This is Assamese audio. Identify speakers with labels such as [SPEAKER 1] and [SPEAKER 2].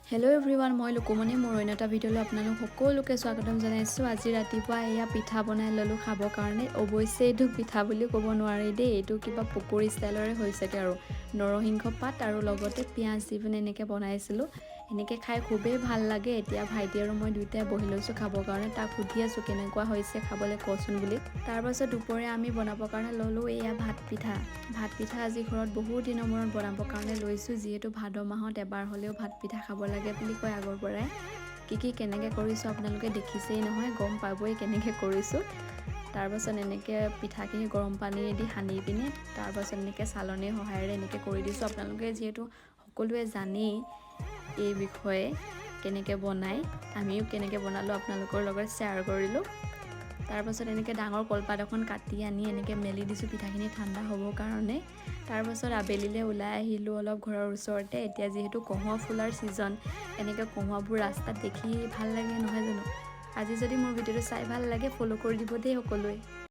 [SPEAKER 1] হেল্ল' এভৰিৱান, মই লুকুমণি মোৰ অন্য এটা ভিডিঅ'লৈ আপোনালোক সকলোকে স্বাগতম জনাইছোঁ। আজি ৰাতিপুৱা এয়া পিঠা বনাই ল'লোঁ খাবৰ কাৰণে। অৱশ্যে এইটো পিঠা বুলিও ক'ব নোৱাৰি দেই, এইটো কিবা পকৰী ষ্টাইলৰে হৈছেগৈ আৰু নৰসিংহ পাত আৰু লগতে পিঁয়াজ দি পিনে এনেকৈ বনাইছিলোঁ। এনেকৈ খাই খুবেই ভাল লাগে। এতিয়া ভাইটি আৰু মই দুয়োটাই বহি লৈছোঁ খাবৰ কাৰণে। তাক সুধি আছোঁ কেনেকুৱা হৈছে খাবলৈ কচোন বুলি। তাৰপাছত দুপৰীয়া আমি বনাবৰ কাৰণে ল'লোঁ এয়া ভাত পিঠা আজি ঘৰত বহুত দিনৰ মূৰত বনাবৰ কাৰণে লৈছোঁ, যিহেতু ভাদ মাহত এবাৰ হ'লেও ভাত পিঠা খাব লাগে বুলি কয় আগৰ পৰাই। কি কেনেকৈ কৰিছোঁ আপোনালোকে দেখিছেই নহয়, গম পাবই কেনেকৈ কৰিছোঁ। তাৰপাছত এনেকৈ পিঠাখিনি গৰম পানীৰে দি সানি পিনে তাৰপাছত এনেকৈ চালনীৰ সহায়েৰে এনেকৈ কৰি দিছোঁ। আপোনালোকে যিহেতু সকলোৱে জানেই এই বিষয়ে কেনেকৈ বনায়, আমিও কেনেকৈ বনালোঁ আপোনালোকৰ লগত শ্বেয়াৰ কৰিলোঁ। তাৰপাছত এনেকৈ ডাঙৰ কলপাত এখন কাটি আনি এনেকৈ মেলি দিছোঁ পিঠাখিনি ঠাণ্ডা হ'বৰ কাৰণে। তাৰপাছত আবেলিলৈ ওলাই আহিলোঁ অলপ ঘৰৰ ওচৰতে। এতিয়া যিহেতু কঁহুৱা ফুলাৰ ছিজন, এনেকৈ কঁহুৱাবোৰ ৰাস্তাত দেখি ভাল লাগে নহয় জানো। আজি যদি মোৰ ভিডিঅ'টো চাই ভাল লাগে ফ'ল' কৰি দিব দেই সকলোৱে।